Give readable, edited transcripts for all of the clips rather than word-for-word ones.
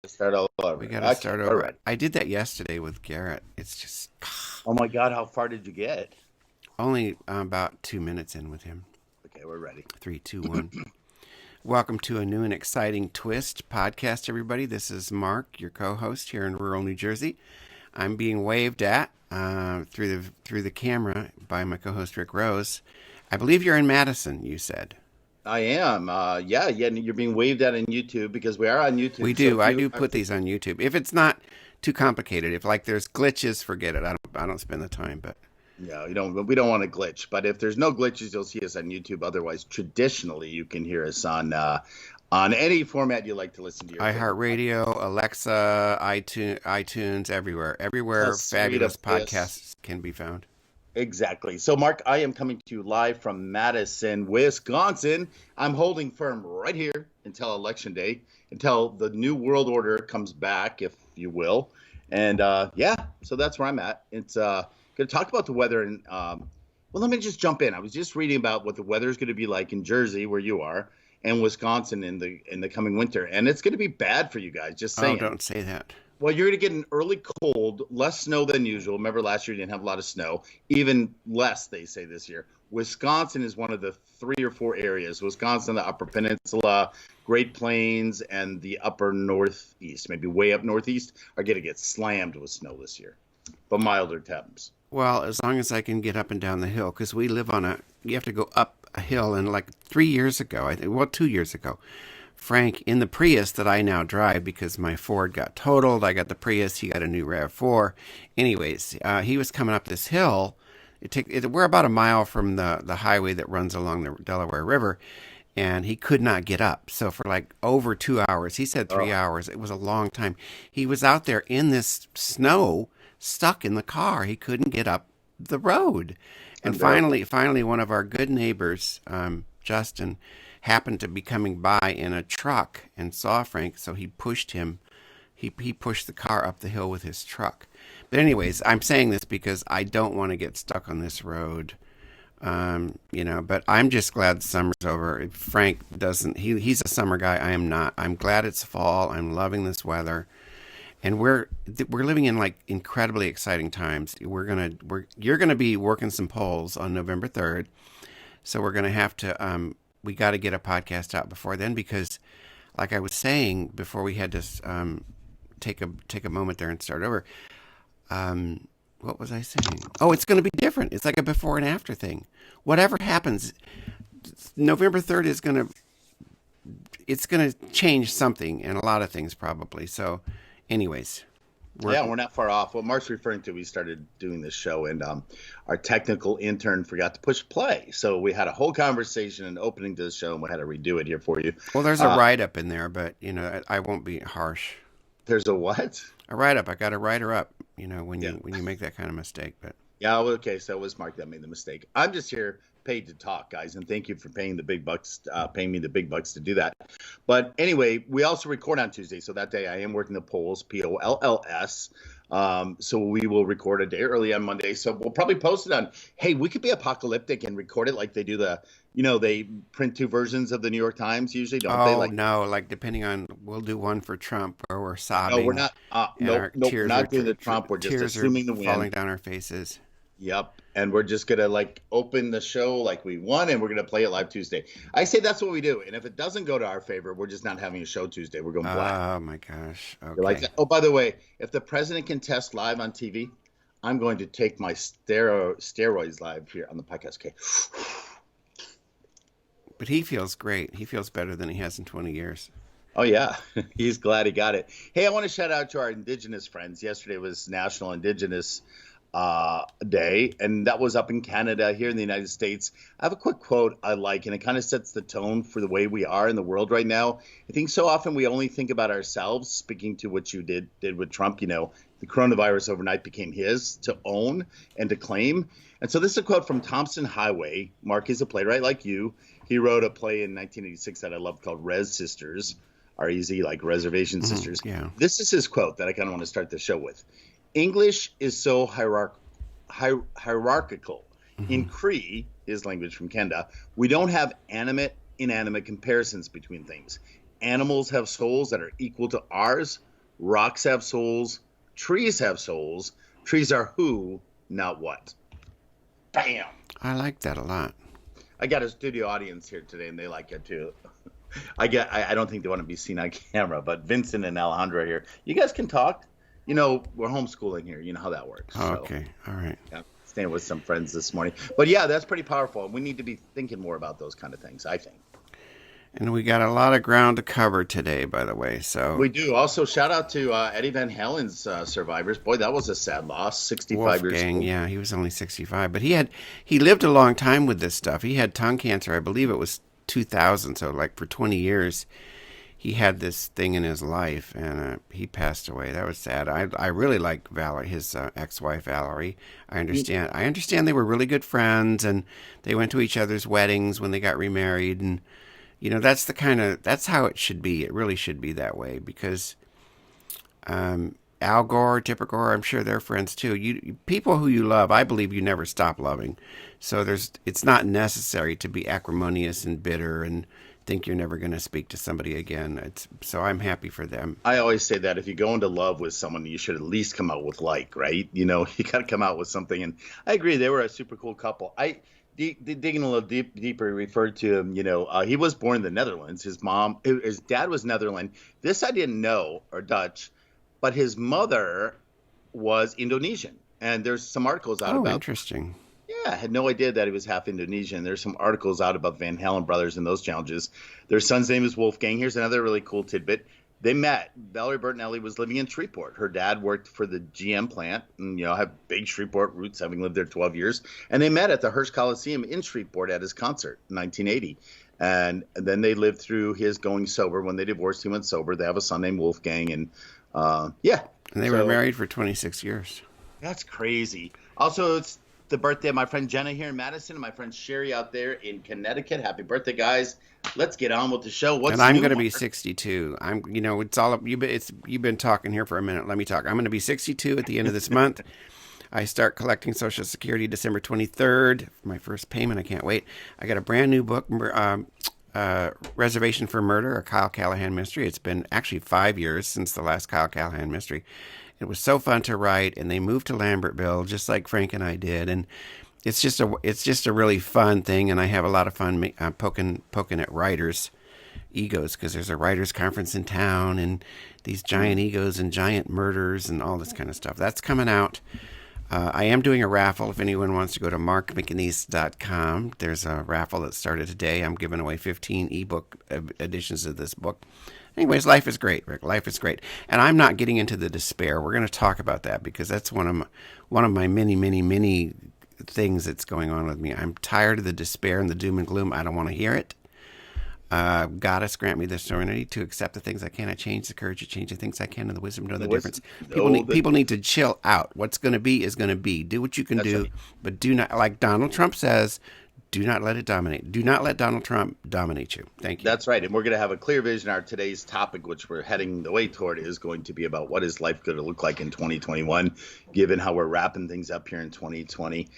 Start all We over. got to Okay, start we're over. ready. I did that yesterday with Garrett. It's just Oh my God, how far did you get? only about 2 minutes in with him. Okay, we're ready. Three, two, one. Welcome to a new and exciting Twist podcast, everybody. This is Mark, your co-host here in rural New Jersey. I'm being waved at through the camera by my co-host Rick Rose. I believe you're in Madison. You said I am. Yeah. And you're being waved at on YouTube because we are on we YouTube. So do. if I you do are, put these on YouTube. If it's not too complicated, if like there's glitches, forget it. I don't spend the time. But no, you don't. We don't want to glitch. But if there's no glitches, you'll see us on YouTube. Otherwise, traditionally, you can hear us on any format you like to listen to your favorite podcast. iHeartRadio, Alexa, iTunes, A everywhere suite fabulous of bliss. podcasts can be found. Exactly. So, Mark, I am coming to you live from Madison, Wisconsin. I'm holding firm right here until Election Day, until the new world order comes back, if you will. And yeah, so that's where I'm at. It's going to talk about the weather. And well, let me just jump in. I was just reading about what the weather is going to be like in Jersey, where you are, and Wisconsin in the coming winter, and it's going to be bad for you guys. Just Oh, saying. don't say that. Well, you're going to get an early cold, less snow than usual. Remember last year you didn't have a lot of snow, even less, they say this year. Wisconsin is one of the 3 or 4 areas. Wisconsin, the Upper Peninsula, Great Plains, and the upper Northeast, maybe way up Northeast, are going to get slammed with snow this year, but milder temps. Well, as long as I can get up and down the hill, because we live on you have to go up a hill. And like 3 years ago, I think, well, 2 years ago, Frank, in the Prius that I now drive because my Ford got totaled, I got the Prius, he got a new RAV4. Anyways, he was coming up this hill. We're about a mile from the highway that runs along the Delaware River, and he could not get up. So for like over 2 hours, he said Oh, 3 hours. It was a long time. He was out there in this snow, stuck in the car. He couldn't get up the road. And unbearable. finally, one of our good neighbors, Justin, happened to be coming by in a truck and saw Frank, so he pushed him. He pushed the car up the hill with his truck. But anyways, I'm saying this because I don't want to get stuck on this road. But I'm just glad summer's over. Frank doesn't. He's a summer guy. I am not. I'm glad it's fall. I'm loving this weather, and we're living in like incredibly exciting times. You're gonna be working some polls on November 3rd, so we're gonna have to we got to get a podcast out before then because, like I was saying before, we had to take a moment there and start over. What was I saying? Oh, it's going to be different. It's like a before and after thing. Whatever happens, November 3rd is going to it's going to change something and a lot of things probably. So, anyways, we're Yeah, we're not far off. What Mark's referring to, we started doing this show, and our technical intern forgot to push play. So we had a whole conversation and opening to the show, and we had to redo it here for you. well. There's a Uh, write up in there, but I won't be harsh. there's a what? A write up. I got to write her up. When Yeah. you make that kind of mistake, but Yeah, well, okay, so it was Mark that made the mistake. I'm just here paid to talk, guys, and thank you for paying the big bucks, paying me the big bucks to do that. But anyway, we also record on Tuesday, so that day I am working the polls, POLLS. So we will record a day early on Monday. So we'll probably post it on. Hey, we could be apocalyptic and record it like they do they print 2 versions of the New York Times usually, don't they? oh Like, no, like depending on, we'll do one for Trump where we're no, we're sobbing not. and Nope, our nope, we're not doing the Trump. We're just tears are assuming the falling win. down our faces. Yep. And we're just gonna like open the show like we won, and we're gonna play it live Tuesday. I say that's what we do. And if it doesn't go to our favor, we're just not having a show Tuesday. We're going black. Oh my gosh. You're like, Okay. oh, by the way, if the president can test live on TV, I'm going to take my steroids live here on the podcast. Okay. But he feels great. He feels better than he has in 20 years. Oh yeah, he's glad he got it. Hey, I want to shout out to our Indigenous friends. Yesterday was National Indigenous Day, and that was up in Canada. Here in the United States, I have a quick quote I like, and it kind of sets the tone for the way we are in the world right now. I think so often we only think about ourselves. Speaking to what you did with Trump, the coronavirus overnight became his to own and to claim. And so this is a quote from Thompson Highway. Mark is a playwright like you. He wrote a play in 1986 that I loved called Res Sisters, R-E-Z, like Reservation Sisters. Yeah. This is his quote that I kind of want to start the show with. English is so hierarchical. In Hmm. Cree, his language from Kenda, we don't have animate, inanimate comparisons between things. Animals have souls that are equal to ours. Rocks have souls. Trees have souls. Trees are who, not what. Bam. I like that a lot. I got a studio audience here today, and they like it too. I don't think they want to be seen on camera, but Vincent and Alejandro are here. You guys can talk. We're homeschooling here. You know how that works. Oh, okay. All right. Yeah, staying with some friends this morning. But yeah, that's pretty powerful. We need to be thinking more about those kind of things, I think. And we got a lot of ground to cover today, by the way. So we do. Also, shout out to Eddie Van Halen's survivors. Boy, that was a sad loss. 65 years old. Yeah, he was only 65, but he lived a long time with this stuff. He had tongue cancer. I believe it was 2000. So like for 20 years, he had this thing in his life, and he passed away. That was sad. I really like Valerie, his ex-wife Valerie. I understand they were really good friends, and they went to each other's weddings when they got remarried, and that's how it should be. It really should be that way, because Al Gore, Tipper Gore, I'm sure they're friends too. People who you love, I believe you never stop loving. So it's not necessary to be acrimonious and bitter and think you're never going to speak to somebody again. So I'm happy for them. I always say that if you go into love with someone, you should at least come out with right? You got to come out with something. And I agree, they were a super cool couple. Digging a little deeper, referred to him, he was born in the Netherlands. His dad was Netherlands. This I didn't know, or Dutch, but his mother was Indonesian. And there's some articles out about. Oh, interesting. Yeah, I had no idea that he was half Indonesian. There's some articles out about Van Halen brothers and those challenges. Their son's name is Wolfgang. Here's another really cool tidbit. They met. Valerie Bertinelli was living in Shreveport. Her dad worked for the GM plant and, have big Shreveport roots, having lived there 12 years. And they met at the Hearst Coliseum in Shreveport at his concert in 1980. And then they lived through his going sober. When they divorced, he went sober. They have a son named Wolfgang. And, yeah. And they were married for 26 years. That's crazy. Also, it's the birthday of my friend Jenna here in Madison and my friend Sherry out there in Connecticut. Happy birthday, guys. Let's get on with the show. And I'm going to be 62. It's all you've been talking here for a minute. Let me talk. I'm going to be 62 at the end of this month. I start collecting Social Security December 23rd. My first payment. I can't wait. I got a brand new book, Reservation for Murder, a Kyle Callahan mystery. It's been actually 5 years since the last Kyle Callahan mystery. It was so fun to write, and they moved to Lambertville just like Frank and I did, and it's just a really fun thing, and I have a lot of fun poking at writers' egos, because there's a writers' conference in town, and these giant egos and giant murders and all this kind of stuff. That's coming out. I am doing a raffle. If anyone wants to go to markmcnease.com, there's a raffle that started today. I'm giving away 15 ebook editions of this book. Anyways, life is great, Rick. Life is great. And I'm not getting into the despair. We're going to talk about that, because that's one of my many, many, many things that's going on with me. I'm tired of the despair and the doom and gloom. I don't want to hear it. Goddess, grant me the serenity to accept the things I cannot change, the courage to change the things I can, and the wisdom to know the difference. People need to chill out. What's going to be is going to be. Do what you can do, but do not, like Donald Trump says, do not let it dominate. Do not let Donald Trump dominate you. Thank you. That's right. And we're going to have a clear vision. Our today's topic, which we're heading the way toward, is going to be about what is life going to look like in 2021, given how we're wrapping things up here in 2020.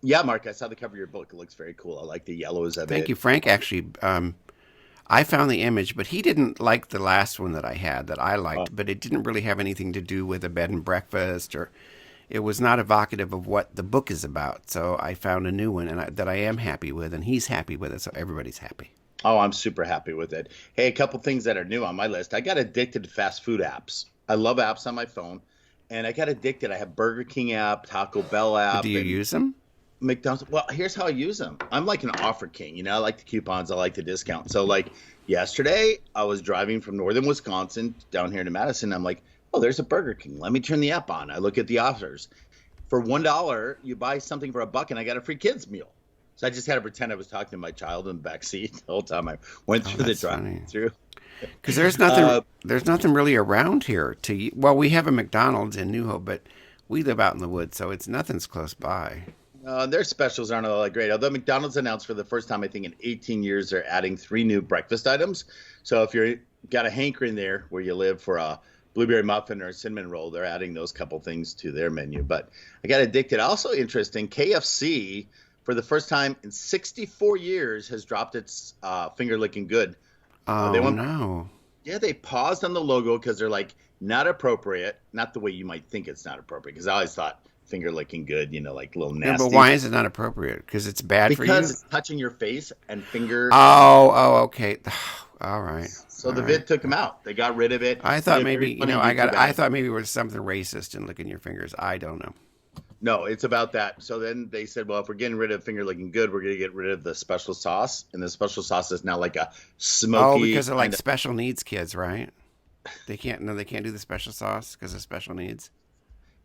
Yeah, Mark, I saw the cover of your book. It looks very cool. I like the yellows of it. Thank you, Frank. Actually, I found the image, but he didn't like the last one that I had that I liked, but it didn't really have anything to do with a bed and breakfast, or it was not evocative of what the book is about. So I found a new one that I am happy with, and he's happy with it, so everybody's happy. Oh, I'm super happy with it. Hey, a couple things that are new on my list. I got addicted to fast food apps. I love apps on my phone, and I got addicted. I have Burger King app, Taco Bell app. Do you use them? McDonald's. Well, here's how I use them. I'm like an offer king. I like the coupons. I like the discount. So like yesterday, I was driving from northern Wisconsin down here to Madison. I'm like, oh, there's a Burger King. Let me turn the app on. I look at the offers. For $1, you buy something for $1, and I got a free kids meal. So I just had to pretend I was talking to my child in the back seat the whole time I went through the drive-through. Because there's nothing really around here to. Well, we have a McDonald's in New Hope, but we live out in the woods, so nothing's close by. Their specials aren't all that great. Although McDonald's announced for the first time, I think in 18 years, they're adding 3 new breakfast items. So if you've got a hankering there where you live for a blueberry muffin or a cinnamon roll, they're adding those couple things to their menu. But I got addicted. Also interesting, KFC, for the first time in 64 years, has dropped its finger licking good. Oh, no. Yeah, they paused on the logo because they're like, not appropriate. Not the way you might think it's not appropriate. Because I always thought finger licking good, like a little No, but nasty. why is it not appropriate? Because it's bad for Because you? it's touching your face and finger. Oh, okay. All right. So All the right. vid took them out. They got rid of it. I They thought have maybe, very funny YouTube I ads. thought maybe it was something racist in licking your fingers. I don't know. No, it's about that. So then they said, well, if we're getting rid of finger looking good, we're going to get rid of the special sauce. And the special sauce is now like a Oh, smoky because they're like kind of. special needs kids, right? They can't, no, they can't do the special sauce because of special needs.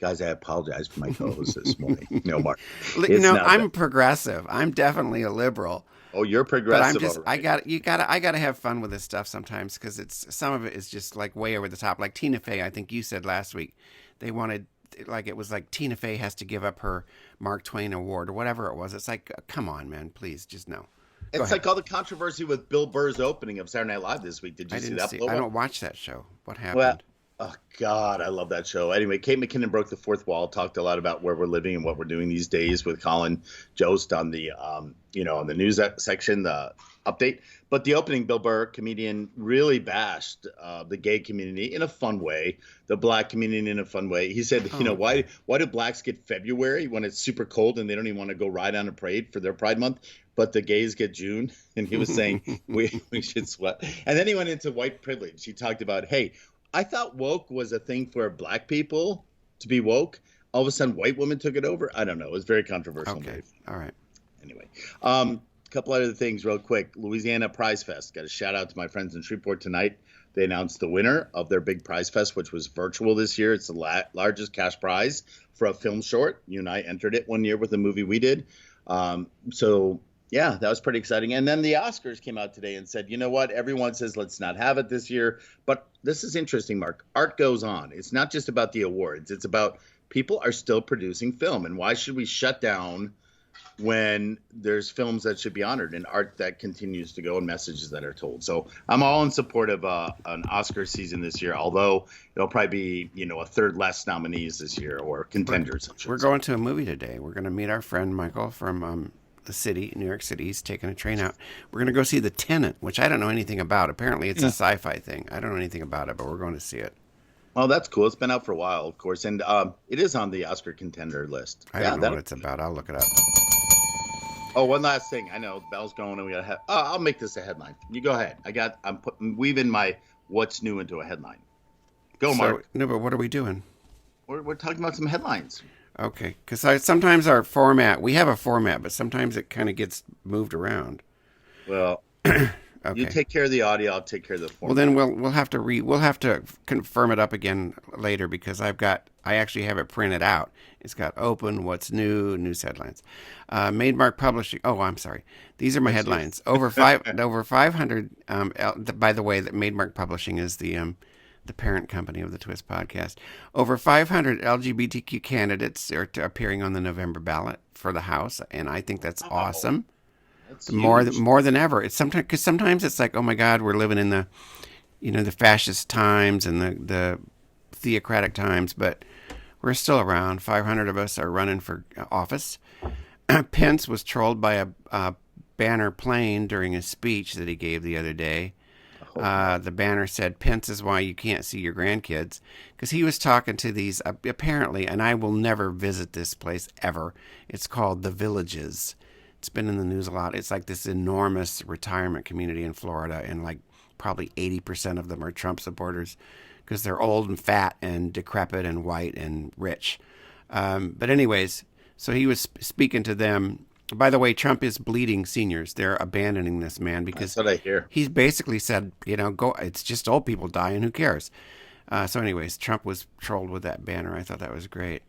Guys, I apologize for my co-host this morning. No, Mark, it's not that. I'm progressive. I'm definitely a liberal. Oh, you're But I'm progressive, all just, right. I gotta have fun with this stuff sometimes because some of it is just like way over the top. Like Tina Fey, I think you said last week, they wanted, like, it was like Tina Fey has to give up her Mark Twain award or whatever it was. It's like, come on, man, please, just no. Go It's ahead. like all the controversy with Bill Burr's opening of Saturday Night Live this week. Did you see that blow I up? don't watch that show. What Well, happened? oh God, I love that show. Anyway, Kate McKinnon broke the fourth wall, talked a lot about where we're living and what we're doing these days with Colin Jost on the, on the news section, the update. But the opening, Bill Burr, comedian, really bashed the gay community in a fun way, the black community in a fun way. He said, Oh, why do blacks get February when it's super cold and they don't even want to go ride on a parade for their Pride Month? But the gays get June. And he was saying we should sweat. And then he went into white privilege. He talked about, hey, I thought woke was a thing for black people to be woke. All of a sudden, white women took it over. I don't know. It was very controversial. okay. All right. Anyway, a couple other things real quick. Louisiana Prize Fest. Got a shout out to my friends in Shreveport tonight. They announced the winner of their big prize fest, which was virtual this year. It's the largest cash prize for a film short. You and I entered it one year with the movie we did. So yeah, that was pretty exciting. And then the Oscars came out today and said, you know what? Everyone says let's not have it this year. But this is interesting, Mark. Art goes on. It's not just about the awards. It's about people are still producing film. And why should we shut down when there's films that should be honored and art that continues to go and messages that are told? So I'm all in support of an Oscar season this year, although it'll probably be, a third less nominees this year or contenders. We're going to a movie today. We're going to meet our friend Michael from the city, New York City. He's taking a train out. We're going to go see The Tenant, which I don't know anything about. Apparently, it's a sci-fi thing. I don't know anything about it, but we're going to see it. Oh, that's cool. It's been out for a while, of course, and it is on the Oscar contender list. I don't know what it's about. I'll look it up. Oh, one last thing. I know the bell's going, and we got. I'll make this a headline. You go ahead. I'm weaving my what's new into a headline. Go, Mark. No, but what are we doing? We're talking about some headlines. Okay, because sometimes we have a format, but sometimes it kind of gets moved around. Well, Okay. you take care of the audio. I'll take care of the format. Well, then we'll have to confirm it up again later because I actually have it printed out. It's got open, what's new, news headlines. Maidmark Publishing. Oh, I'm sorry. These are my headlines. Over 500. By the way, that Maidmark Publishing is the parent company of the Twist podcast. Over 500 LGBTQ candidates are appearing on the November ballot for the House, and I think that's awesome. That's More huge. than ever. It's sometimes it's like, oh my God, we're living in the fascist times and the theocratic times, but we're still around. 500 of us are running for office. Pence was trolled by a banner plane during a speech that he gave the other day. The banner said, "Pence is why you can't see your grandkids," because he was talking to these apparently, and I will never visit this place ever. It's called The Villages. It's been in the news a lot. It's like this enormous retirement community in Florida, and like probably 80% of them are Trump supporters because they're old and fat and decrepit and white and rich. But anyways, so he was speaking to them. By the way, Trump is bleeding seniors. They're abandoning this man because That's what I hear. he's basically said, go. It's just old people dying. Who cares? So anyways, Trump was trolled with that banner. I thought that was great.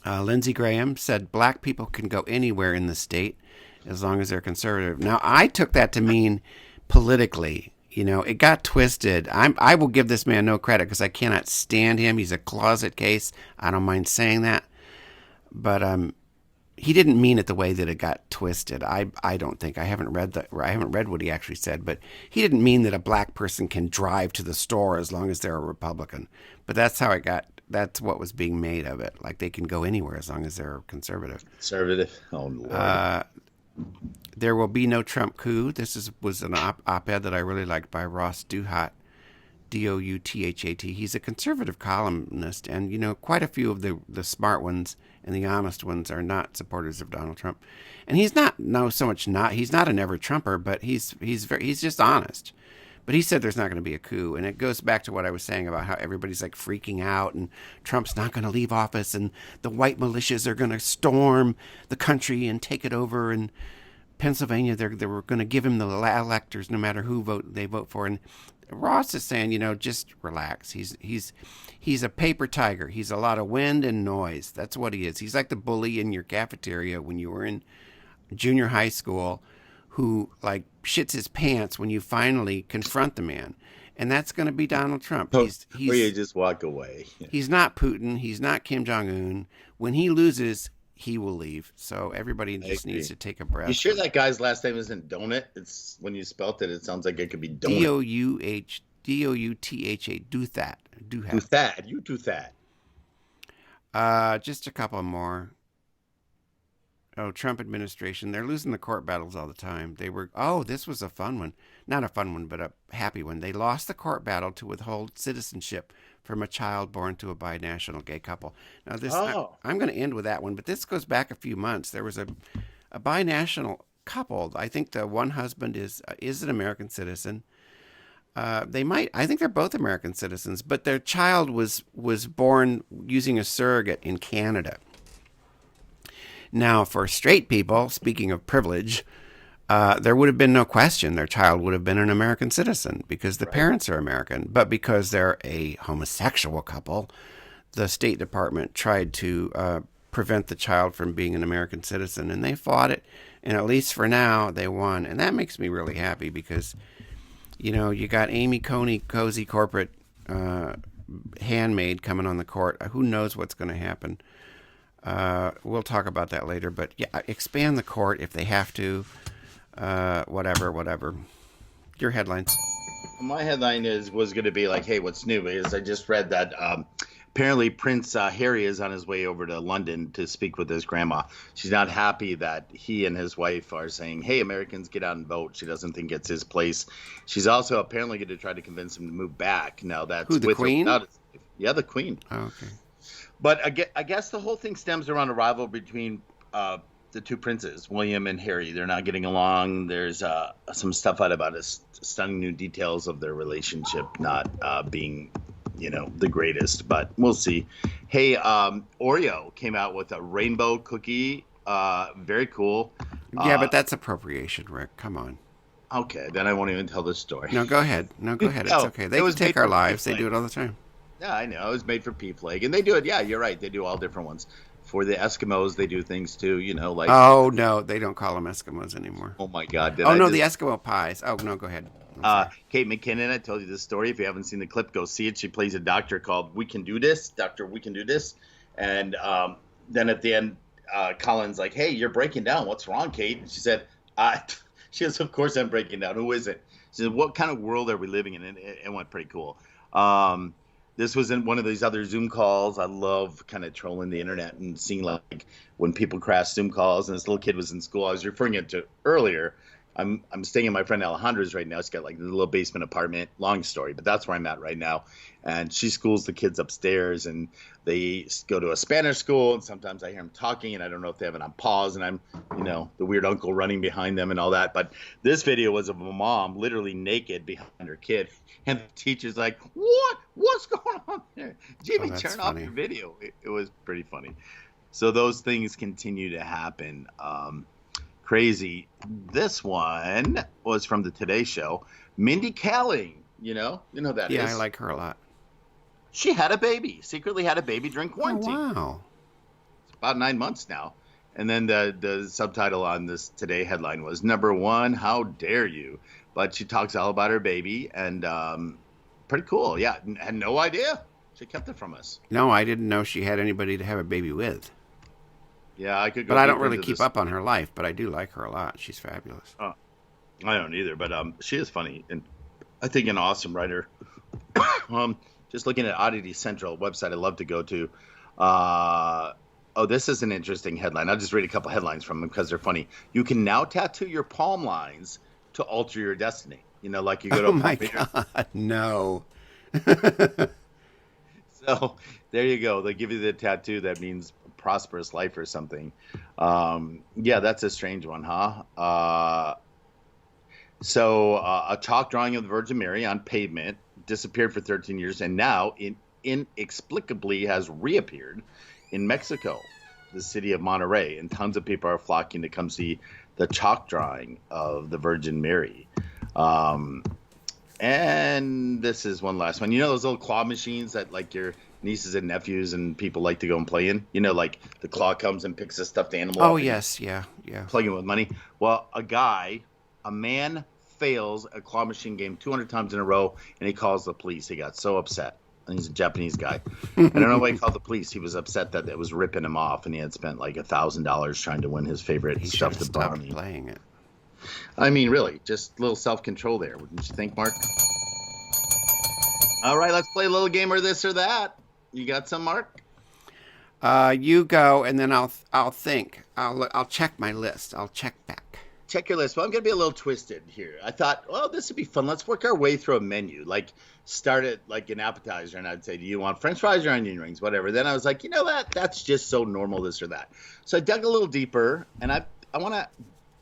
Lindsey Graham said black people can go anywhere in the state as long as they're conservative. Now, I took that to mean politically. It got twisted. I will give this man no credit because I cannot stand him. He's a closet case. I don't mind saying that. But he didn't mean it the way that it got twisted. I don't think. I haven't read what he actually said, but he didn't mean that a black person can drive to the store as long as they're a Republican. But that's how it got. That's what was being made of it. Like they can go anywhere as long as they're conservative. Conservative. Oh Lord. There will be no Trump coup. This was an op-ed that I really liked by Ross Duhat. Douthat. He's a conservative columnist, and quite a few of the smart ones and the honest ones are not supporters of Donald Trump. And he's not he's not an ever Trumper, but he's just honest. But he said there's not going to be a coup, and it goes back to what I was saying about how everybody's like freaking out, and Trump's not going to leave office, and the white militias are going to storm the country and take it over, and Pennsylvania they were going to give him the electors no matter who they vote for. And Ross is saying, just relax. He's a paper tiger. He's a lot of wind and noise. That's what he is. He's like the bully in your cafeteria when you were in junior high school, who like shits his pants when you finally confront the man. And that's going to be Donald Trump. Or you just walk away. He's not Putin. He's not Kim Jong-un. When he loses, he will leave. So everybody just needs to take a breath. You sure that guy's last name isn't Donut? It's when you spelt it, it sounds like it could be Donut. Douthatha. Douthat. You do that. Just a couple more. Oh, Trump administration. They're losing the court battles all the time. This was a fun one. Not a fun one, but a happy one. They lost the court battle to withhold citizenship from a child born to a binational gay couple. Now, I'm going to end with that one, but this goes back a few months. There was a binational couple. I think the one husband is an American citizen. I think they're both American citizens, but their child was born using a surrogate in Canada. Now, for straight people, speaking of privilege, there would have been no question their child would have been an American citizen because the parents are American. But because they're a homosexual couple, the State Department tried to prevent the child from being an American citizen, and they fought it. And at least for now, they won. And that makes me really happy because, you got Amy Coney, cozy corporate handmaid coming on the court. Who knows what's going to happen? We'll talk about that later, but yeah, expand the court if they have to, whatever. Your headlines. My headline was going to be like, hey, what's new? Because I just read that apparently Prince Harry is on his way over to London to speak with his grandma. She's not happy that he and his wife are saying, hey, Americans, get out and vote. She doesn't think it's his place. She's also apparently going to try to convince him to move back. Now that's who, the Queen? Yeah, the Queen. Oh, okay. But I guess the whole thing stems around a rivalry between the two princes, William and Harry. They're not getting along. There's some stuff out about stunning new details of their relationship not being, the greatest. But we'll see. Hey, Oreo came out with a rainbow cookie. Very cool. Yeah, but that's appropriation, Rick. Come on. Okay, then I won't even tell this story. No, go ahead. It's okay. They can take our lives. They do it all the time. Yeah, I know. It was made for P-Flag. And they do it. Yeah, you're right. They do all different ones. For the Eskimos, they do things too, like... Oh, no. They don't call them Eskimos anymore. Oh, my God. The Eskimo pies. Oh, no, go ahead. Kate McKinnon, I told you this story. If you haven't seen the clip, go see it. She plays a doctor called We Can Do This. Dr. We Can Do This. And then at the end, Colin's like, hey, you're breaking down. What's wrong, Kate? And she said, she goes, of course I'm breaking down. Who is it? She said, what kind of world are we living in? And it went pretty cool. This was in one of these other Zoom calls. I love kind of trolling the internet and seeing like when people crash Zoom calls. And this little kid was in school. I was referring it to earlier. I'm staying in my friend Alejandra's right now. She's got like a little basement apartment. Long story, but that's where I'm at right now. And she schools the kids upstairs, and they go to a Spanish school. And sometimes I hear them talking, and I don't know if they have it on pause. And I'm, the weird uncle running behind them and all that. But this video was of a mom literally naked behind her kid, and the teacher's like, "What? What's going on there? Jimmy, turn off your video." It was pretty funny. So those things continue to happen. Crazy. This one was from the Today Show. Mindy Kaling, you know who that is. Yeah, I like her a lot. She had a baby, secretly had a baby during quarantine. Oh, wow. It's about 9 months now. And then the subtitle on this Today headline was, "Number one, how dare you?" But she talks all about her baby, and pretty cool. Yeah, had no idea. She kept it from us. No, I didn't know she had anybody to have a baby with. Yeah, I could go. But I don't really keep up on her life, but I do like her a lot. She's fabulous. I don't either, but she is funny, and I think an awesome writer. Just looking at Oddity Central, website I love to go to. This is an interesting headline. I'll just read a couple headlines from them because they're funny. You can now tattoo your palm lines to alter your destiny. Like you go to Oh, my God. No. So there you go. They give you the tattoo that means prosperous life or something. Yeah, that's a strange one, huh? A chalk drawing of the Virgin Mary on pavement disappeared for 13 years and now inexplicably has reappeared in Mexico, the city of Monterrey, and tons of people are flocking to come see the chalk drawing of the Virgin Mary. And this is one last one. You know those little claw machines that like your nieces and nephews and people like to go and play in? You know, like the claw comes and picks a stuffed animal Oh up and yes, yeah, yeah. plug in with money. Well, a man fails a claw machine game 200 times in a row, and he calls the police. He got so upset. And he's a Japanese guy. I don't know why he called the police. He was upset that it was ripping him off, and he had spent like $1,000 trying to win his favorite He should stuffed have stopped brownie. playing it. I mean, really, just a little self-control there, wouldn't you think, Mark? All right, let's play a little game or this or that. You got some, Mark? You go, and then I'll think. I'll check my list. I'll check back. Check your list. Well, I'm going to be a little twisted here. I thought, well, this would be fun. Let's work our way through a menu. Like, start it like an appetizer, and I'd say, do you want French fries or onion rings, whatever. Then I was like, you know what? That's just so normal, this or that. So I dug a little deeper, and I want to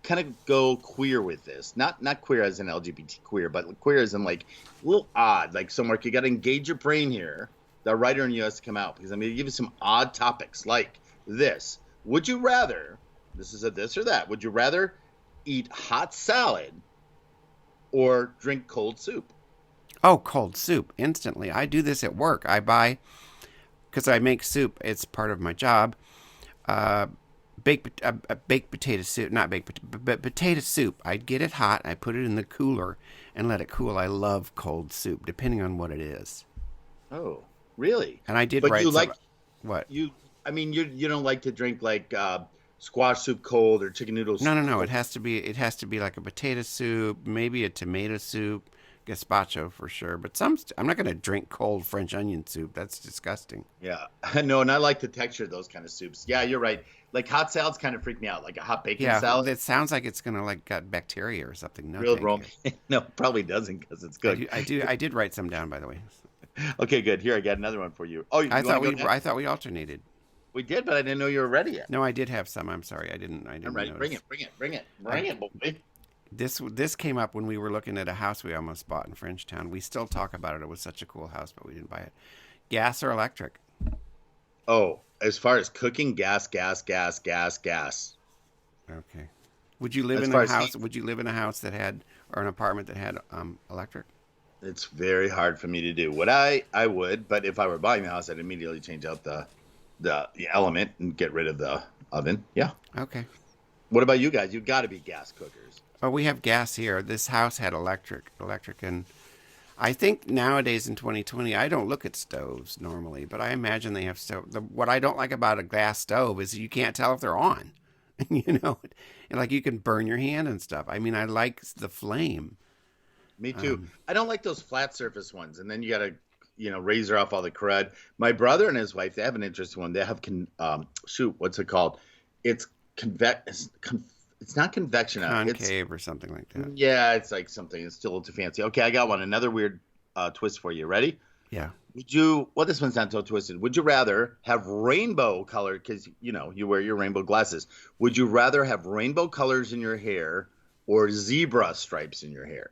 kind of go queer with this. Not queer as in LGBT queer, but queer as in like a little odd. Like, so Mark, you got to engage your brain here. The writer in you has to come out because I'm going to give you some odd topics like this. Would you rather, this is a this or that, would you rather eat hot salad or drink cold soup? Oh, cold soup instantly. I do this at work. I buy because I make soup. It's part of my job. Baked potato soup, not baked, but potato soup. I'd get it hot. I put it in the cooler and let it cool. I love cold soup, depending on what it is. Oh, really? And I did But write you some. like What? I mean, you don't like to drink like squash soup cold or chicken noodle No, soup no, no. cold. It has to be like a potato soup, maybe a tomato soup, gazpacho for sure. But I'm not going to drink cold French onion soup. That's disgusting. Yeah, no, and I like the texture of those kind of soups. Yeah, you're right. Like hot salads kind of freak me out, like a hot bacon Yeah, salad. it sounds like it's gonna like got bacteria or something. No, Real thank wrong. you. No, probably doesn't because it's good. I did write some down, by the way. Okay, good. Here, I got another one for you. Oh, you I want to thought go we next? I thought we alternated. We did, but I didn't know you were ready yet. No, I did have some. I'm sorry, I I'm didn't ready. Bring notice. it, bring it, bring it, I, bring it, boy. this came up when we were looking at a house we almost bought in Frenchtown. We still talk about it. It was such a cool house, but we didn't buy it. Gas or electric? Oh, as far as cooking, gas, gas, gas, gas, gas. Okay. Would you live As in far a as house? heat, Would you live in a house that had or an apartment that had electric? it's very hard for me to do. What I would, but if I were buying the house, I'd immediately change out the element and get rid of the oven. Yeah. Okay. What about you guys? You've got to be gas cookers. Oh, we have gas here. This house had electric, and I think nowadays in 2020, I don't look at stoves normally, but I imagine they have stove. What I don't like about a gas stove is you can't tell if they're on, you know, and like you can burn your hand and stuff. I mean, I like the flame. Me too. Um, I don't like those flat surface ones, and then you got to, razor off all the crud. My brother and his wife, they have an interesting one. They have shoot, what's it called? It's convex. It's not convection. It's concave or something like that. yeah, it's like something. It's still too fancy. Okay, I got one. Another weird twist for you. Ready? Yeah. Would you? Well, this one's not so twisted. Would you rather have rainbow color? Because you wear your rainbow glasses. Would you rather have rainbow colors in your hair or zebra stripes in your hair?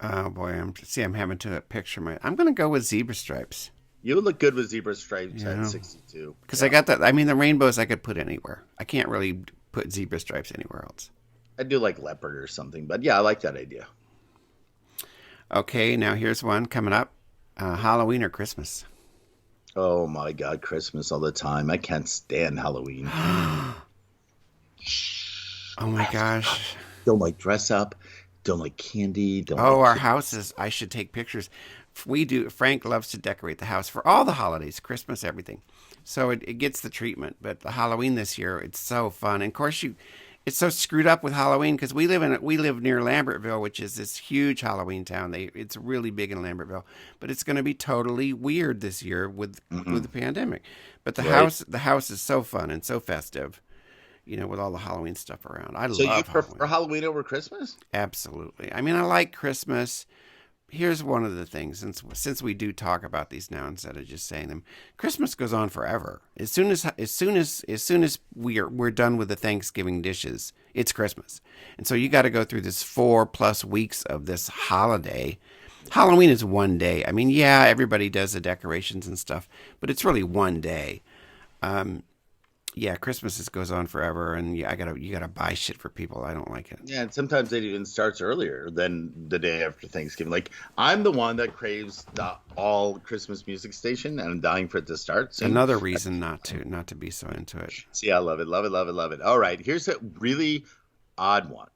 Oh boy, I'm having to picture I'm gonna go with zebra stripes. You would look good with zebra stripes You at know, 62. because I Yeah. got that. I mean, the rainbows I could put anywhere. I can't really put zebra stripes anywhere else. I do like leopard or something, but yeah, I like that idea. Okay, now here's one coming up: Halloween or Christmas. Oh my God, Christmas all the time. I can't stand Halloween. Oh my gosh. Don't like dress up. Don't like candy. Don't Oh, like our kids. houses. I should take pictures. We do. Frank loves to decorate the house for all the holidays, Christmas, everything. So it gets the treatment. But the Halloween this year, it's so fun. And of course, it's so screwed up with Halloween because we live near Lambertville, which is this huge Halloween town. It's really big in Lambertville, but it's going to be totally weird this year with Hmm. the pandemic. But Right. the house is so fun and so festive. with all the Halloween stuff around. I So you love prefer Halloween. Halloween over Christmas? Absolutely. I mean, I like Christmas. Here's one of the things, since we do talk about these now instead of just saying them. Christmas goes on forever. As soon as we're done with the Thanksgiving dishes, it's Christmas. And so you got to go through this 4+ weeks of this holiday. Halloween is one day. I mean, yeah, everybody does the decorations and stuff, but it's really one day. Yeah, Christmas goes on forever, and yeah, you gotta buy shit for people. I don't like it. Yeah, and sometimes it even starts earlier than the day after Thanksgiving. Like I'm the one that craves the all Christmas music station, and I'm dying for it to start soon. Another reason not to be so into it. See, I love it, love it, love it, love it. All right, here's a really odd one.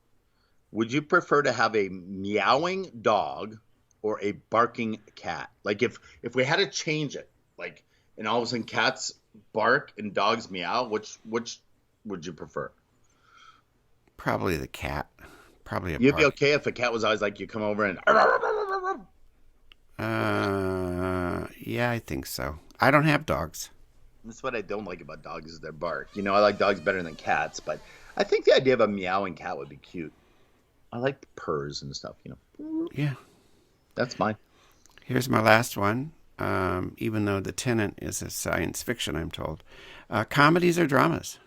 Would you prefer to have a meowing dog or a barking cat? Like if we had to change it, like, and all of a sudden cats bark and dogs meow, which would you prefer? Probably the cat. Probably a You'd be bark. okay if a cat was always like you come over and Yeah, I think so. I don't have dogs. that's what I don't like about dogs is their bark. I like dogs better than cats, but I think the idea of a meowing cat would be cute. I like purrs and stuff, Yeah. That's mine. Here's my last one. Even though The Tenant is a science fiction, I'm told. Comedies or dramas?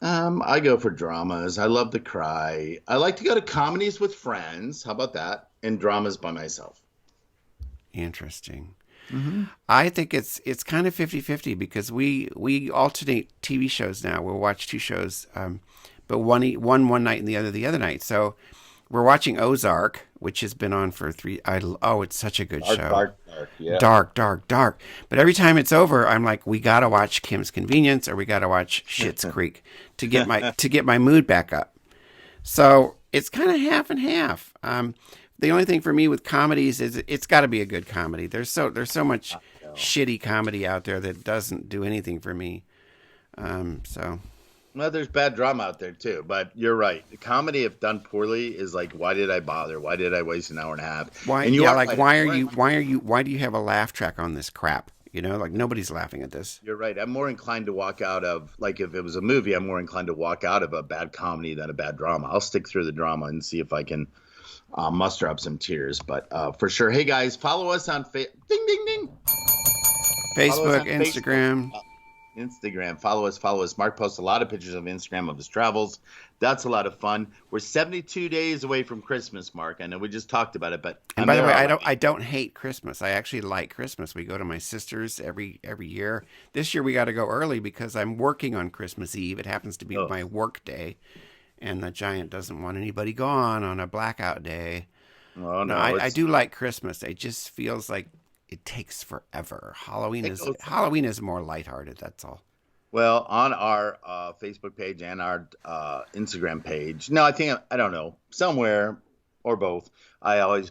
I go for dramas. I love to cry. I like to go to comedies with friends. How about that? And dramas by myself. Interesting. Mm-hmm. I think it's kind of 50-50 because we alternate TV shows now. We'll watch two shows, but one night and the other night. So we're watching Ozark, which has been on for it's such a good show. Dark, yeah. Dark. But every time it's over, I'm like, we gotta watch Kim's Convenience or we gotta watch Schitt's Creek to get my mood back up. So it's kind of half and half. The only thing for me with comedies is it's got to be a good comedy. There's so much shitty comedy out there that doesn't do anything for me. Well, there's bad drama out there too, but you're right. The comedy, if done poorly, is like, why did I bother? Why did I waste an hour and a half? Why? And Yeah, like why do you have a laugh track on this crap? Like nobody's laughing at this. You're right. I'm more inclined to walk out of, like, if it was a movie, I'm more inclined to walk out of a bad comedy than a bad drama. I'll stick through the drama and see if I can muster up some tears. But for sure, hey guys, follow us on ding ding ding. Facebook, Instagram. Instagram. Follow us. Mark posts a lot of pictures of Instagram of his travels. That's a lot of fun. We're 72 days away from Christmas, Mark. I know we just talked about it, but and by the way, I don't hate Christmas. I actually like Christmas. We go to my sister's every year. This year we got to go early because I'm working on Christmas Eve. It happens to be my work day, and the Giant doesn't want anybody gone on a blackout day. Oh no, I do like Christmas. It just feels like it takes forever. Halloween is more lighthearted. That's all. Well, on our Facebook page and our Instagram page. No, I don't know, somewhere or both. I always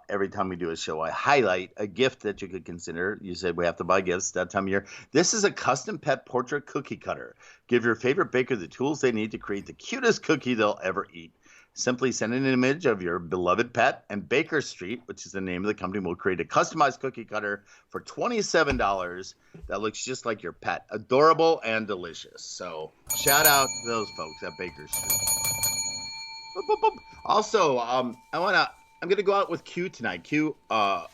every time we do a show, I highlight a gift that you could consider. You said we have to buy gifts that time of year. This is a custom pet portrait cookie cutter. Give your favorite baker the tools they need to create the cutest cookie they'll ever eat. Simply send an image of your beloved pet, and Baker Street, which is the name of the company, will create a customized cookie cutter for $27 that looks just like your pet. Adorable and delicious. So shout out to those folks at Baker Street. Boop, boop, boop. Also, I'm gonna go out with Q tonight. Q,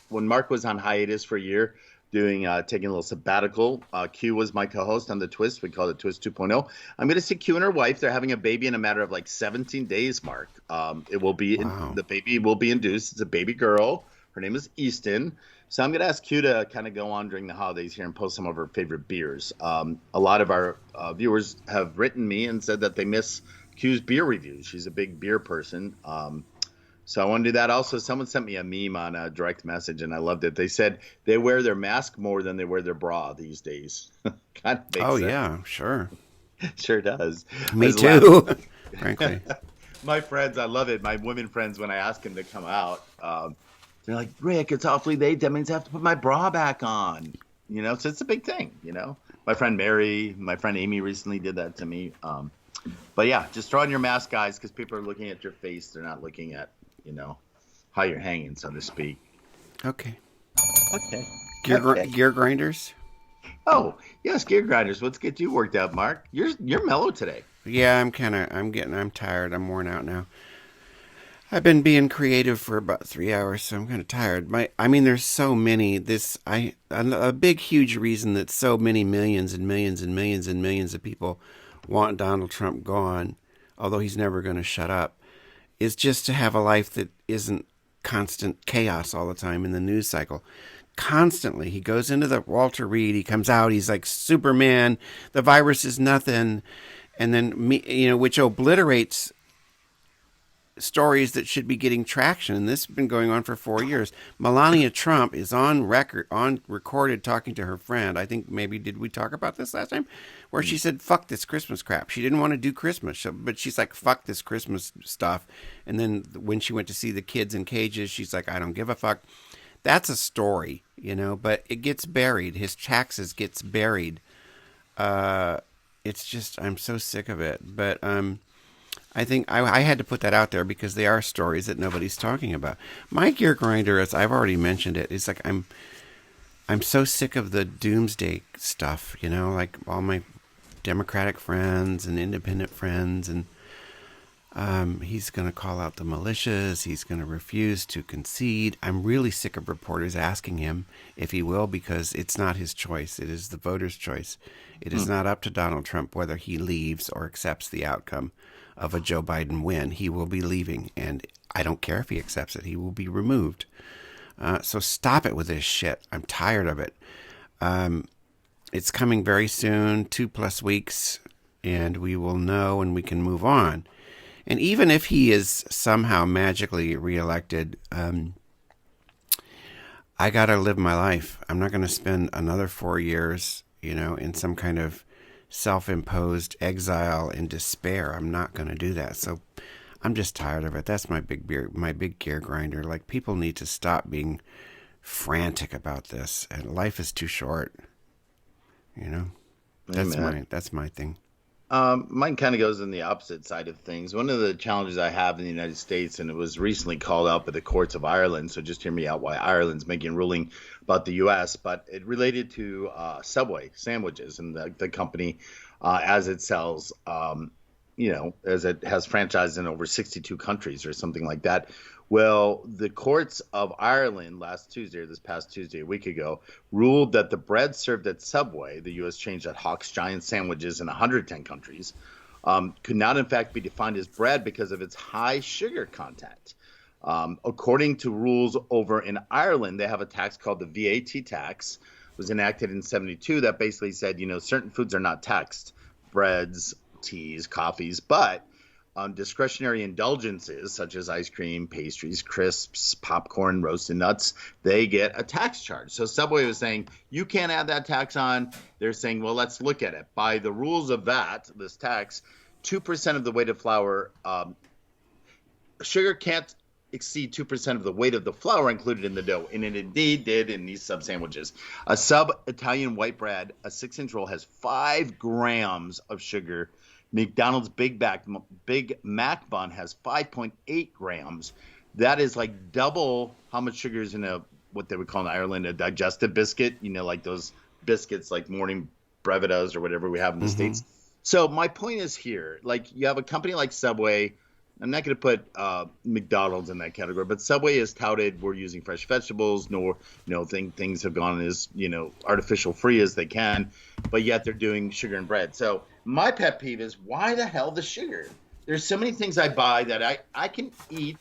when Mark was on hiatus for a year, taking a little sabbatical. Q was my co-host on The Twist. We call it Twist 2.0. I'm going to see Q and her wife. They're having a baby in a matter of like 17 days, Mark. It will be the baby will be induced. It's a baby girl. Her name is Easton. So I'm going to ask Q to kind of go on during the holidays here and post some of her favorite beers. A lot of our viewers have written me and said that they miss Q's beer reviews. She's a big beer person. So I want to do that. Also, someone sent me a meme on a direct message, and I loved it. They said they wear their mask more than they wear their bra these days. Kind of makes sense. Yeah, sure. Sure does. Me too, frankly. My friends, I love it. My women friends, when I ask them to come out, they're like, Rick, it's awfully late. That means I have to put my bra back on. So it's a big thing, My friend Mary, my friend Amy recently did that to me. But yeah, just throw on your mask, guys, because people are looking at your face. They're not looking at how you're hanging, so to speak. Okay. Okay. Gear grinders. Oh yes, gear grinders. Let's get you worked out, Mark. You're mellow today. Yeah, I'm tired. I'm worn out now. I've been being creative for about 3 hours, so I'm kind of tired. I mean, there's so many. A big, huge reason that so many millions and millions and millions and millions of people want Donald Trump gone, although he's never going to shut up, is just to have a life that isn't constant chaos all the time in the news cycle. Constantly, he goes into the Walter Reed. He comes out. He's like Superman. The virus is nothing, and then which obliterates stories that should be getting traction, and this has been going on for 4 years. Melania Trump is on recorded talking to her friend. I think maybe did we talk about this last time, where she said, "Fuck this Christmas crap." She didn't want to do Christmas, but she's like, "Fuck this Christmas stuff." And then when she went to see the kids in cages, she's like, "I don't give a fuck." That's a story, but it gets buried. His taxes gets buried. It's just I'm so sick of it, but I think I had to put that out there because they are stories that nobody's talking about. My gear grinder, as I've already mentioned it, is like I'm so sick of the doomsday stuff, like all my Democratic friends and independent friends, and he's going to call out the militias. He's going to refuse to concede. I'm really sick of reporters asking him if he will, because it's not his choice. It is the voters' choice. It is not up to Donald Trump whether he leaves or accepts the outcome of a Joe Biden win. He will be leaving, and I don't care if he accepts it. He will be removed. So stop it with this shit. I'm tired of it. It's coming very soon, 2+ weeks, and we will know and we can move on. And even if he is somehow magically reelected, I got to live my life. I'm not going to spend another 4 years, in some kind of self-imposed exile and despair. I'm not going to do that. So I'm just tired of it. That's my big gear grinder. Like, people need to stop being frantic about this, and life is too short. That's my thing. Mine kind of goes in the opposite side of things. One of the challenges I have in the United States, and it was recently called out by the courts of Ireland, so just hear me out why Ireland's making a ruling about the U.S., but it related to Subway sandwiches and the company as it sells, as it has franchises in over 62 countries or something like that. Well, the courts of Ireland this past Tuesday, a week ago, ruled that the bread served at Subway, the U.S. chain that hawks giant sandwiches in 110 countries, could not in fact be defined as bread because of its high sugar content. According to rules over in Ireland, they have a tax called the VAT tax. It was enacted in 1972 that basically said, certain foods are not taxed, breads, teas, coffees, but discretionary indulgences such as ice cream, pastries, crisps, popcorn, roasted nuts, they get a tax charge. So Subway was saying, you can't add that tax on. They're saying, well, let's look at it. By the rules of this tax, 2% of the weight of flour, sugar can't exceed 2% of the weight of the flour included in the dough. And it indeed did in these sub sandwiches. A sub Italian white bread, a 6-inch roll, has 5 grams of sugar. McDonald's Big Mac bun has 5.8 grams. That is like double how much sugar is in what they would call in Ireland a digestive biscuit. Like those biscuits like Morning Brevitas or whatever we have in the States. So my point is here, like you have a company like Subway. I'm not going to put McDonald's in that category, but Subway is touted we're using fresh vegetables, things have gone as, artificial free as they can, but yet they're doing sugar and bread. So my pet peeve is, why the hell the sugar? There's so many things I buy that I can eat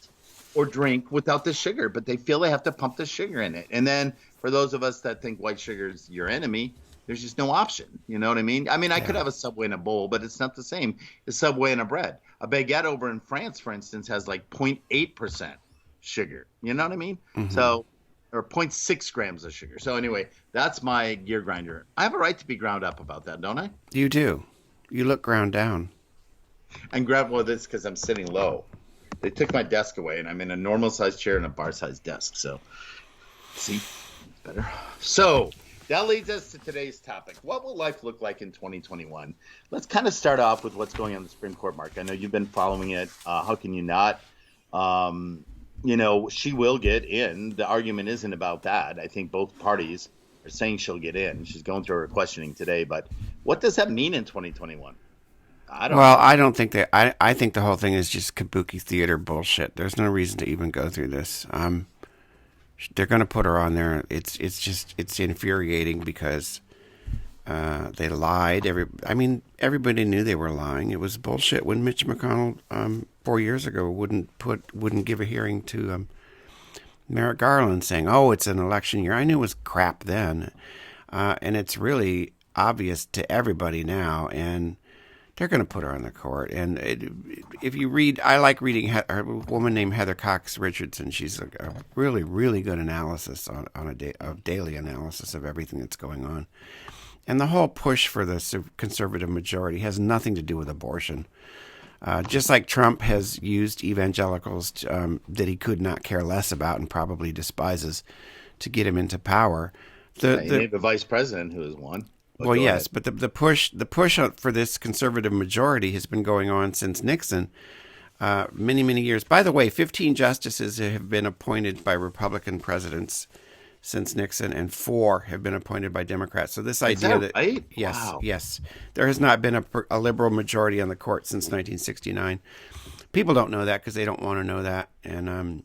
or drink without the sugar, but they feel they have to pump the sugar in it. And then for those of us that think white sugar is your enemy, there's just no option. You know what I mean? I could have a Subway in a bowl, but it's not the same as Subway in a bread. A baguette over in France, for instance, has like 0.8% sugar. You know what I mean? So, or 0.6 grams of sugar. So anyway, that's my gear grinder. I have a right to be ground up about that, don't I? You do. You look ground down. And this because I'm sitting low. They took my desk away, and I'm in a normal-sized chair and a bar-sized desk. So, see, it's better. So that leads us to today's topic. What will life look like in 2021? Let's kind of start off with what's going on in the Supreme Court, Mark. I know you've been following it. How can you not? She will get in. The argument isn't about that. I think both parties are saying she'll get in. She's going through her questioning today. But what does that mean in 2021? I don't Well, know. I don't think that. I think the whole thing is just kabuki theater bullshit. There's no reason to even go through this. They're going to put her on there. It's infuriating because they lied. I mean, everybody knew they were lying. It was bullshit when Mitch McConnell 4 years ago wouldn't give a hearing to Merrick Garland, saying, "Oh, it's an election year." I knew it was crap then, and it's really obvious to everybody now. And they're going to put her on the court. And if you read, I like reading a woman named Heather Cox Richardson. She's a really, really good analysis a daily analysis of everything that's going on. And the whole push for the conservative majority has nothing to do with abortion. Just like Trump has used evangelicals that he could not care less about and probably despises to get him into power. He named a vice president who is one. Well, yes, but the push for this conservative majority has been going on since Nixon, many years. By the way, 15 justices have been appointed by Republican presidents since Nixon, and 4 have been appointed by Democrats. So this idea that right? yes, Wow. yes, there has not been a liberal majority on the court since 1969. People don't know that because they don't want to know that. And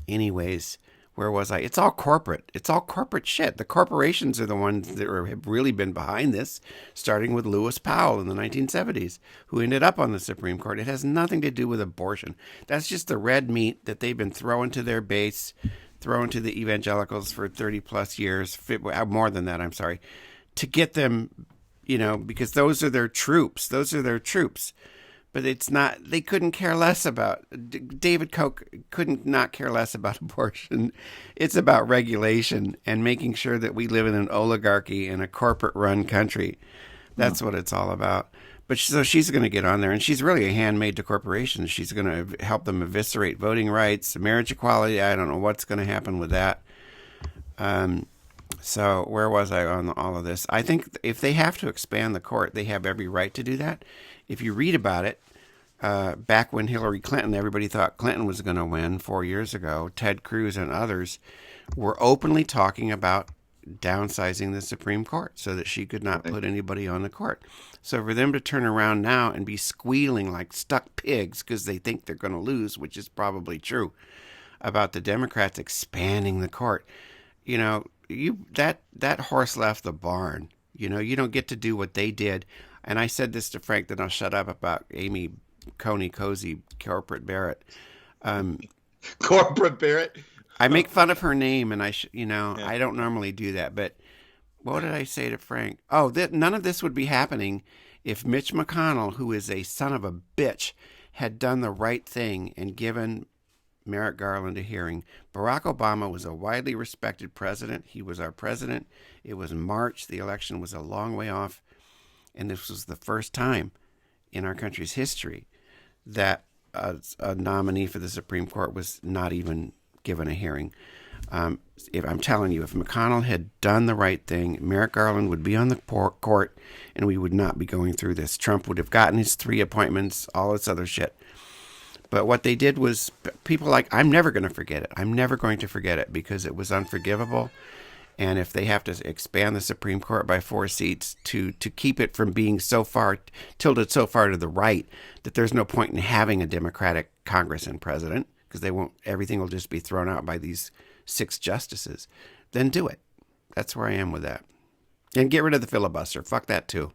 anyways, where was I? It's all corporate. It's all corporate shit. The corporations are the ones that have really been behind this, starting with Lewis Powell in the 1970s, who ended up on the Supreme Court. It has nothing to do with abortion. That's just the red meat that they've been throwing to their base, throwing to the evangelicals for 30 plus years, more than that, I'm sorry, to get them, because those are their troops. But it's not, they couldn't care less about, David Koch couldn't not care less about abortion. It's about regulation and making sure that we live in an oligarchy in a corporate run country. That's what it's all about. But so she's going to get on there, and she's really a handmaid to corporations. She's going to help them eviscerate voting rights, marriage equality. I don't know what's going to happen with that. So where was I on all of this? I think if they have to expand the court, they have every right to do that. If you read about it, back when Hillary Clinton, everybody thought Clinton was going to win 4 years ago, Ted Cruz and others were openly talking about downsizing the Supreme Court so that she could not put anybody on the court. So for them to turn around now and be squealing like stuck pigs because they think they're going to lose, which is probably true, about the Democrats expanding the court, that horse left the barn. You don't get to do what they did. And I said this to Frank, then I'll shut up, about Amy Coney Cozy, Corporate Barrett. Corporate Barrett. I make fun of her name, and I don't normally do that. But what did I say to Frank? Oh, none of this would be happening if Mitch McConnell, who is a son of a bitch, had done the right thing and given Merrick Garland a hearing. Barack Obama was a widely respected president. He was our president. It was March. The election was a long way off. And this was the first time in our country's history that a nominee for the Supreme Court was not even given a hearing. If I'm telling you, if McConnell had done the right thing, Merrick Garland would be on the court, and we would not be going through this. Trump would have gotten his 3 appointments, all this other shit. But what they did was, people I'm never going to forget it. I'm never going to forget it because it was unforgivable. And if they have to expand the Supreme Court by 4 seats to keep it from being tilted so far to the right that there's no point in having a Democratic Congress and president, because everything will just be thrown out by these 6 justices, then do it. That's where I am with that. And get rid of the filibuster. Fuck that too.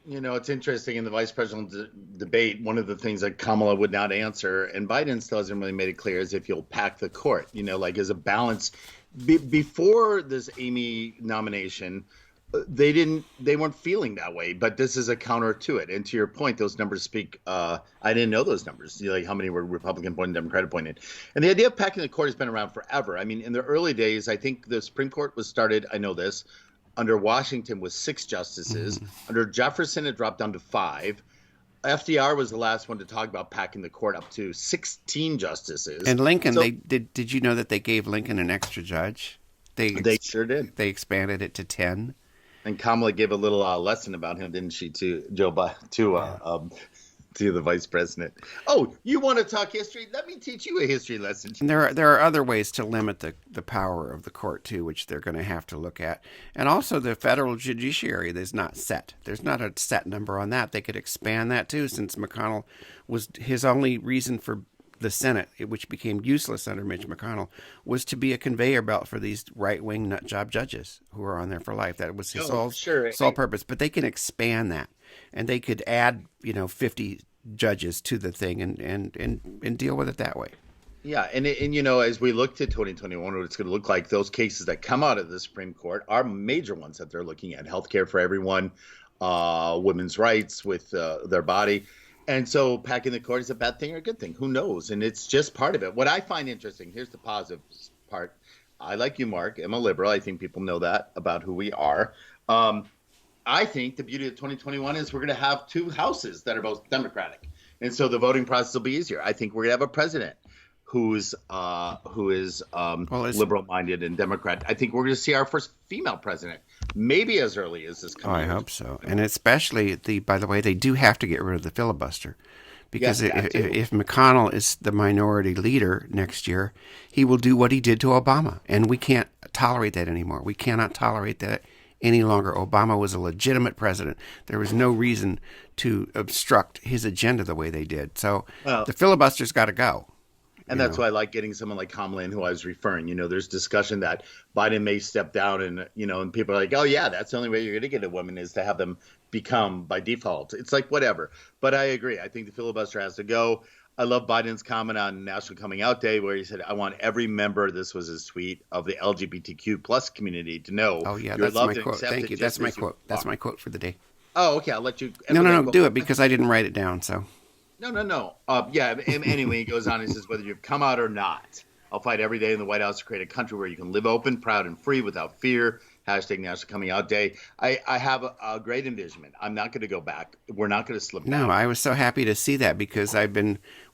It's interesting in the vice presidential debate, one of the things that Kamala would not answer, and Biden still hasn't really made it clear, is if you'll pack the court, as a balance. Before this Amy nomination, they weren't feeling that way, but this is a counter to it. And to your point, those numbers speak. I didn't know those numbers, how many were Republican appointed, Democrat appointed. And the idea of packing the court has been around forever. I mean, in the early days, I think the Supreme Court was started, I know this, under Washington with 6 justices. Mm-hmm. Under Jefferson, it dropped down to 5. FDR was the last one to talk about packing the court up to 16 justices. And Lincoln, did you know that they gave Lincoln an extra judge? They sure did. They expanded it to 10. And Kamala gave a little lesson about him, didn't she, to Joe Biden, to the vice president. Oh, you want to talk history? Let me teach you a history lesson. And there are other ways to limit the power of the court too, which they're going to have to look at. And also the federal judiciary is not set. There's not a set number on that. They could expand that too, since McConnell was his only reason for the Senate, which became useless under Mitch McConnell, was to be a conveyor belt for these right-wing nut job judges who are on there for life. That was his sole purpose. But they can expand that, and they could add 50 judges to the thing and deal with it that way. Yeah, and as we look to 2021, what it's going to look like, those cases that come out of the Supreme Court are major ones that they're looking at: healthcare for everyone, women's rights with their body. And so packing the court is a bad thing or a good thing. Who knows? And it's just part of it. What I find interesting, here's the positive part. I, like you, Mark, am a liberal. I think people know that about who we are. I think the beauty of 2021 is we're going to have two houses that are both Democratic. And so the voting process will be easier. I think we're going to have a president who is liberal-minded and Democrat. I think we're going to see our first female president, maybe as early as this coming year. I hope so. And especially, by the way, they do have to get rid of the filibuster. Because if McConnell is the minority leader next year, he will do what he did to Obama. And we can't tolerate that anymore. We cannot tolerate that any longer. Obama was a legitimate president. There was no reason to obstruct his agenda the way they did. So the filibuster's got to go. And that's why I like getting someone like Kamala in, who I was referring. There's discussion that Biden may step down and people are like, oh, yeah, that's the only way you're going to get a woman is to have them become by default. It's like whatever. But I agree. I think the filibuster has to go. I love Biden's comment on National Coming Out Day where he said, I want every member, this was his tweet, of the LGBTQ plus community to know. Oh, yeah, that's my quote. Thank you. That's my quote. That's my quote for the day. Oh, okay. I'll let you. No, do it because I didn't write it down. So. No. Anyway, he goes on and says, whether you've come out or not, I'll fight every day in the White House to create a country where you can live open, proud, and free without fear. Hashtag National Coming Out Day. I have a great envisionment. I'm not going to go back. We're not going to slip down. No, I was so happy to see that because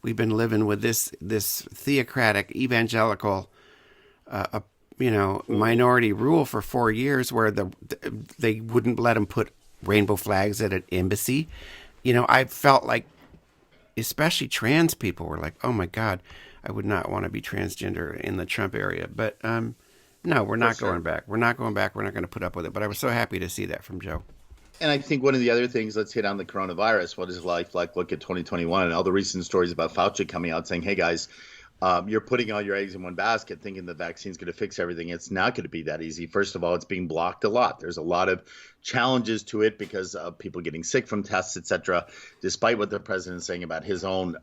we've been living with this theocratic evangelical, minority rule for 4 years where they wouldn't let them put rainbow flags at an embassy. I felt like, especially trans people were like, oh my God, I would not want to be transgender in the Trump area. But no, we're not going back. We're not going back. We're not going to put up with it. But I was so happy to see that from Joe. And I think one of the other things, let's hit on the coronavirus. What is life like? Look at 2021 and all the recent stories about Fauci coming out saying, hey, guys, you're putting all your eggs in one basket thinking the vaccine's going to fix everything. It's not going to be that easy. First of all, it's being blocked a lot. There's a lot of challenges to it because of people getting sick from tests, et cetera, despite what the president's saying about his own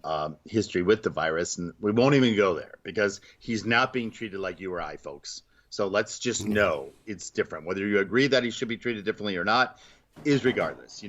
history with the virus. And we won't even go there because he's not being treated like you or I, folks. So let's just know it's different. Whether you agree that he should be treated differently or not is regardless.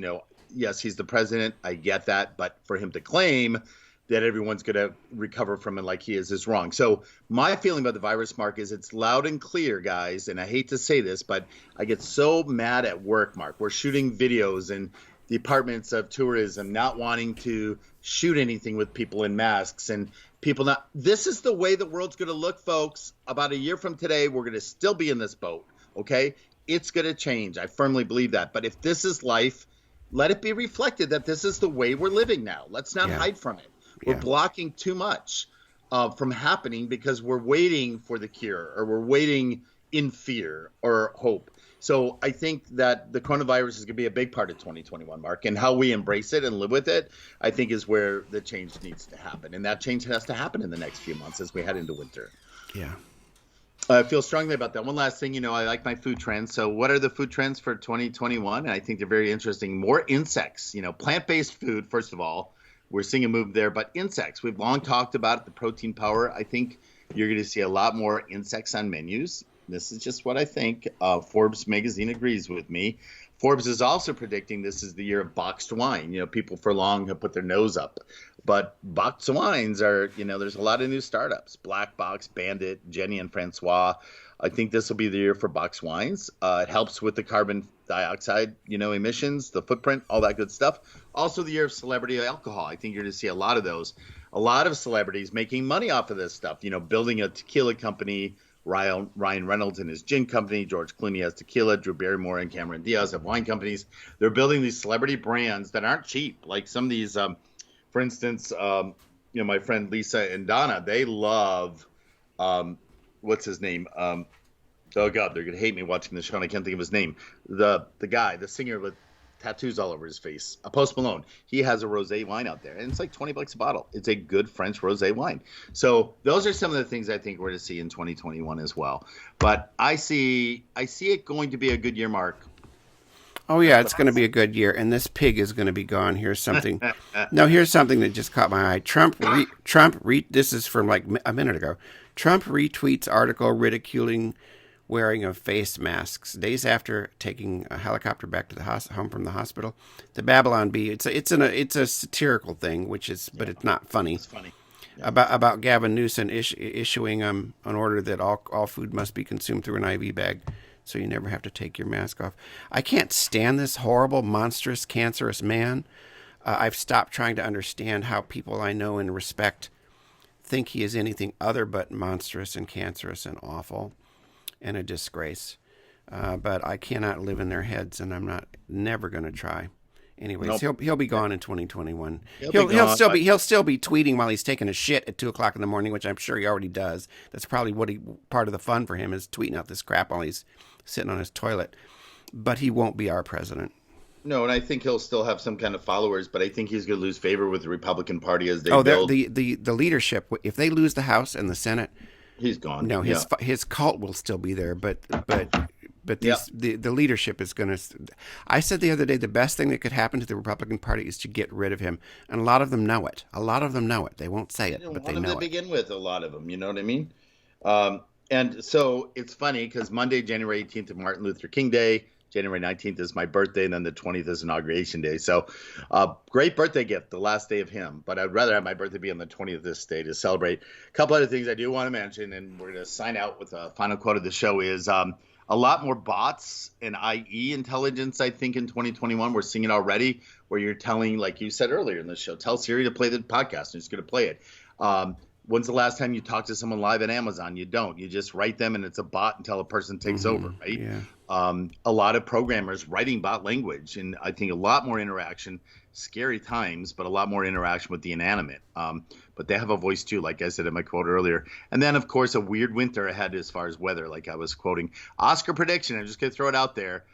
Yes, he's the president. I get that. But for him to claim that everyone's going to recover from it like he is wrong. So my feeling about the virus, Mark, is it's loud and clear, guys. And I hate to say this, but I get so mad at work, Mark. We're shooting videos and the departments of tourism not wanting to shoot anything with people in masks and people not. This is the way the world's going to look, folks. About a year from today, we're going to still be in this boat. Okay. It's going to change. I firmly believe that. But if this is life, let it be reflected that this is the way we're living now. Let's not hide from it. We're blocking too much from happening because we're waiting for the cure or we're waiting in fear or hope. So I think that the coronavirus is going to be a big part of 2021, Mark, and how we embrace it and live with it, I think is where the change needs to happen. And that change has to happen in the next few months as we head into winter. Yeah. I feel strongly about that. One last thing, I like my food trends. So what are the food trends for 2021? And I think they're very interesting. More insects, plant-based food, first of all. We're seeing a move there, but insects, we've long talked about the protein power. I think you're going to see a lot more insects on menus. This is just what I think. Forbes magazine agrees with me. Forbes is also predicting this is the year of boxed wine. People for long have put their nose up, but boxed wines are, there's a lot of new startups, Black Box, Bandit, Jenny and Francois. I think this will be the year for boxed wines. It helps with the carbon dioxide, emissions, the footprint, all that good stuff. Also the year of celebrity alcohol. I think you're going to see a lot of those. A lot of celebrities making money off of this stuff, building a tequila company. Ryan Reynolds and his gin company. George Clooney has tequila. Drew Barrymore and Cameron Diaz have wine companies. They're building these celebrity brands that aren't cheap. Like some of these For instance, my friend Lisa and Donna, they love, um, what's his name? Oh God, they're gonna hate me watching the show, and I can't think of his name. The guy, the singer with tattoos all over his face, Post Malone. He has a rosé wine out there, and it's like $20 a bottle. It's a good French rosé wine. So those are some of the things I think we're to see in 2021 as well. But I see it going to be a good year, Mark. Oh yeah, it's going to be a good year, and this pig is going to be gone. Here's something. No, here's something that just caught my eye. This is from like a minute ago. Trump retweets article ridiculing wearing of face masks days after taking a helicopter back to the home from the hospital. The Babylon Bee. It's a satirical thing, but it's not funny. It's funny. Yeah. About Gavin Newsom issuing an order that all food must be consumed through an IV bag, so you never have to take your mask off. I can't stand this horrible, monstrous, cancerous man. I've stopped trying to understand how people I know and respect think he is anything other but monstrous and cancerous and awful and a disgrace. But I cannot live in their heads, and I'm never going to try. Anyways, Nope. he'll be gone in 2021. He'll He'll still be tweeting while he's taking a shit at 2:00 in the morning, which I'm sure he already does. That's probably part of the fun for him is tweeting out this crap while he's sitting on his toilet. But he won't be our president. No, and I think he'll still have some kind of followers, but I think he's going to lose favor with the Republican Party as they build. The leadership. If they lose the House and the Senate, He's gone. no, his cult will still be there, but the leadership is going to. I said the other day the best thing that could happen to the Republican Party is to get rid of him, and a lot of them know it. They won't say it, but they know it. To begin with, a lot of them. You know what I mean? And so it's funny because Monday, January 18th is Martin Luther King Day. January 19th is my birthday, and then the 20th is Inauguration Day. So great birthday gift, the last day of him. But I'd rather have my birthday be on the 20th this day to celebrate. A couple other things I do want to mention, and we're going to sign out with a final quote of the show is a lot more bots and IE intelligence, I think, in 2021. We're seeing it already where you're telling, like you said earlier in the show, tell Siri to play the podcast, and it's going to play it. When's the last time you talked to someone live at Amazon? You don't. You just write them, and it's a bot until a person takes over, right? Yeah. A lot of programmers writing bot language, and I think a lot more interaction, scary times, but a lot more interaction with the inanimate. But they have a voice too, like I said in my quote earlier. And then, of course, a weird winter ahead as far as weather, like I was quoting. Oscar prediction, I'm just going to throw it out there.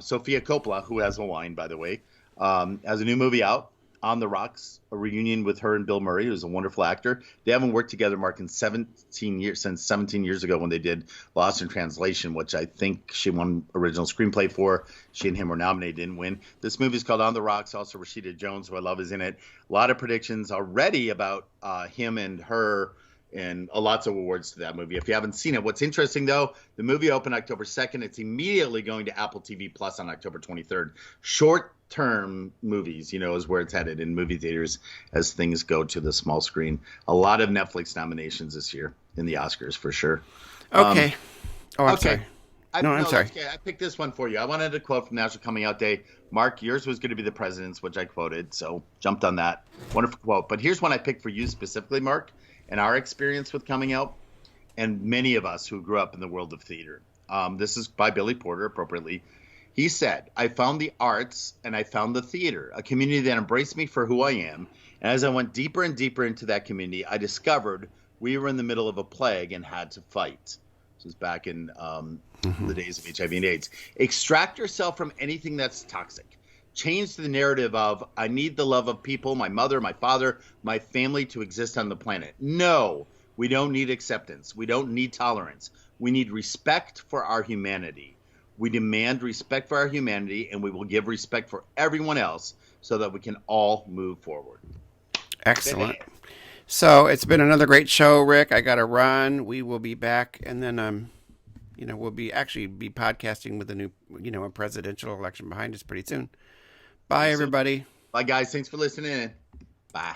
Sofia Coppola, who has a wine, by the way, has a new movie out, On the Rocks, a reunion with her and Bill Murray, who's a wonderful actor. They haven't worked together, Mark, in 17 years ago when they did Lost in Translation, which I think she won original screenplay for. She and him were nominated, didn't win. This movie is called On the Rocks. Also, Rashida Jones, who I love, is in it. A lot of predictions already about him and her, and lots of awards to that movie. If you haven't seen it, what's interesting, though, the movie opened October 2nd. It's immediately going to Apple TV Plus on October 23rd. Short-term movies, is where it's headed in movie theaters as things go to the small screen. A lot of Netflix nominations this year in the Oscars, for sure. Okay. I'm okay. sorry. I'm sorry. Okay. I picked this one for you. I wanted a quote from National Coming Out Day. Mark, yours was going to be the president's, which I quoted, so jumped on that. Wonderful quote. But here's one I picked for you specifically, Mark, and our experience with coming out, and many of us who grew up in the world of theater. This is by Billy Porter, appropriately. He said, "I found the arts and I found the theater, a community that embraced me for who I am. And as I went deeper and deeper into that community, I discovered we were in the middle of a plague and had to fight." This was back in the days of HIV and AIDS. Extract yourself from anything that's toxic. Change the narrative of, I need the love of people, my mother, my father, my family to exist on the planet. No, we don't need acceptance. We don't need tolerance. We need respect for our humanity. We demand respect for our humanity, and we will give respect for everyone else so that we can all move forward. Excellent. So it's been another great show, Rick. I got to run. We will be back, and then we'll be podcasting with a new, a presidential election behind us pretty soon. Bye, everybody. Bye, guys. Thanks for listening in. Bye.